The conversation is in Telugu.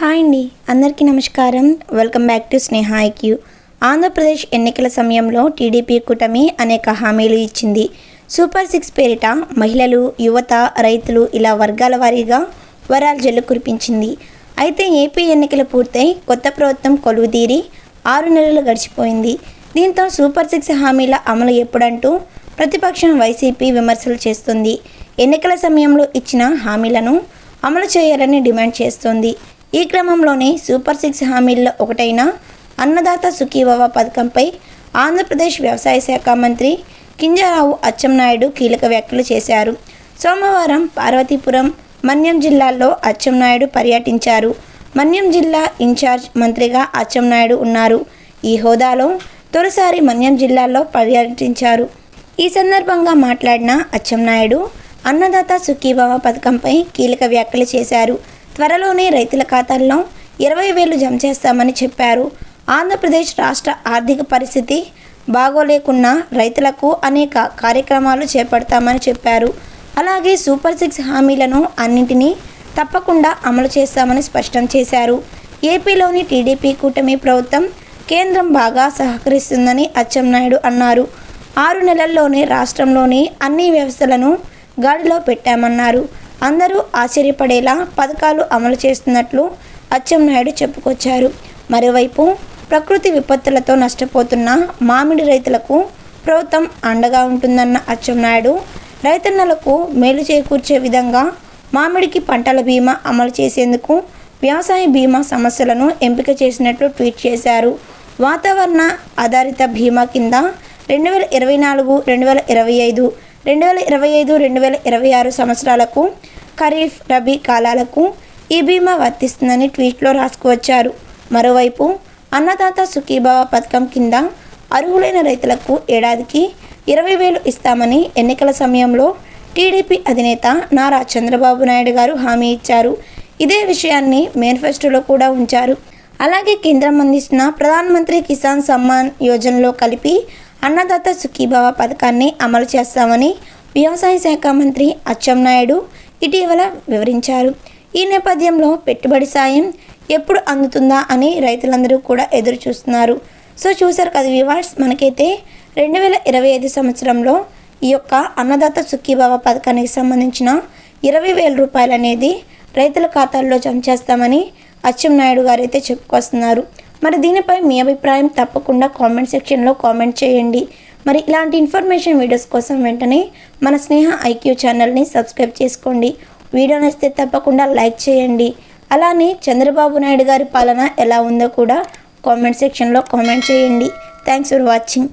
హాయ్ అండి, అందరికీ నమస్కారం. Welcome back to Sneha IQ. Andhra Pradesh ఎన్నికల సమయంలో టీడీపీ కూటమి అనేక హామీలు ఇచ్చింది. సూపర్ 6 పేరిట మహిళలు, యువత, రైతులు ఇలా వర్గాల వారీగా వరాల జల్లు కురిపించింది. అయితే ఏపీ ఎన్నికలు పూర్తయి కొత్త ప్రభుత్వం కొలువుదీరి 6 నెలలు గడిచిపోయింది. దీంతో సూపర్ 6 హామీల అమలు ఎప్పుడంటూ ప్రతిపక్షం వైసీపీ విమర్శలు చేస్తుంది. ఎన్నికల సమయంలో ఇచ్చిన హామీలను అమలు చేయాలని డిమాండ్ చేస్తోంది. ఈ క్రమంలోనే సూపర్ 6 హామీల్లో ఒకటైన అన్నదాత సుఖీభవ పథకంపై ఆంధ్రప్రదేశ్ వ్యవసాయ శాఖ మంత్రి కింజరాపు అచ్చెన్నాయుడు కీలక వ్యాఖ్యలు చేశారు. సోమవారం పార్వతీపురం, మన్యం జిల్లాల్లో అచ్చెన్నాయుడు పర్యటించారు. మన్యం జిల్లా ఇన్ఛార్జ్ మంత్రిగా అచ్చెన్నాయుడు ఉన్నారు. ఈ హోదాలో తొలిసారి మన్యం జిల్లాలో పర్యటించారు. ఈ సందర్భంగా మాట్లాడిన అచ్చెన్నాయుడు అన్నదాత సుఖీభవ పథకంపై కీలక వ్యాఖ్యలు చేశారు. త్వరలోనే రైతుల ఖాతాల్లో 20,000 జమ చేస్తామని చెప్పారు. ఆంధ్రప్రదేశ్ రాష్ట్ర ఆర్థిక పరిస్థితి బాగోలేకున్నా రైతులకు అనేక కార్యక్రమాలు చేపడతామని చెప్పారు. అలాగే సూపర్ 6 హామీలను అన్నింటినీ తప్పకుండా అమలు చేస్తామని స్పష్టం చేశారు. ఏపీలోని టీడీపీ కూటమి ప్రభుత్వం కేంద్రం బాగా సహకరిస్తుందని అచ్చెన్నాయుడు అన్నారు. 6 నెలల్లోనే రాష్ట్రంలోని అన్ని వ్యవస్థలను గాడిలో పెట్టామన్నారు. అందరూ ఆశ్చర్యపడేలా పథకాలు అమలు చేస్తున్నట్లు అచ్చెన్నాయుడు చెప్పుకొచ్చారు. మరోవైపు ప్రకృతి విపత్తులతో నష్టపోతున్న మామిడి రైతులకు ప్రభుత్వం అండగా ఉంటుందన్న అచ్చెన్నాయుడు రైతన్నలకు మేలు చేకూర్చే విధంగా మామిడికి పంటల బీమా అమలు చేసేందుకు వ్యవసాయ బీమా సమస్యలను ఎంపిక చేసినట్లు ట్వీట్ చేశారు. వాతావరణ ఆధారిత బీమా కింద 2024, 2025, 2026 సంవత్సరాలకు ఖరీఫ్, రబీ కాలాలకు ఈ బీమా వర్తిస్తుందని ట్వీట్లో రాసుకువచ్చారు. మరోవైపు అన్నదాత సుఖీభవ పథకం కింద అర్హులైన రైతులకు ఏడాదికి 20,000 ఇస్తామని ఎన్నికల సమయంలో టీడీపీ అధినేత నారా చంద్రబాబు నాయుడు గారు హామీ ఇచ్చారు. ఇదే విషయాన్ని మేనిఫెస్టోలో కూడా ఉంచారు. అలాగే కేంద్రం అందిస్తున్న ప్రధానమంత్రి కిసాన్ సమ్మాన్ యోజనలో కలిపి అన్నదాత సుఖీభవ పథకాన్ని అమలు చేస్తామని వ్యవసాయ శాఖ మంత్రి అచ్చెన్నాయుడు ఇటీవల వివరించారు. ఈ నేపథ్యంలో పెట్టుబడి సాయం ఎప్పుడు అందుతుందా అని రైతులందరూ కూడా ఎదురు చూస్తున్నారు. సో చూసారు కదా వ్యూవర్స్, మనకైతే 2025 సంవత్సరంలో ఈ యొక్క అన్నదాత సుఖీభవ పథకానికి సంబంధించిన 20,000 రూపాయలు అనేది రైతుల ఖాతాల్లో జమ చేస్తామని అచ్చెన్నాయుడు గారు అయితే చెప్పుకొస్తున్నారు. మరి దీనిపై మీ అభిప్రాయం తప్పకుండా కామెంట్ సెక్షన్లో కామెంట్ చేయండి. మరి ఇలాంటి ఇన్ఫర్మేషన్ వీడియోస్ కోసం వెంటనే మన స్నేహ ఐక్యూ ఛానల్ని సబ్స్క్రైబ్ చేసుకోండి. వీడియో నచ్చితే తప్పకుండా లైక్ చేయండి. అలానే చంద్రబాబు నాయుడు గారి పాలన ఎలా ఉందో కూడా కామెంట్ సెక్షన్లో కామెంట్ చేయండి. Thanks for watching.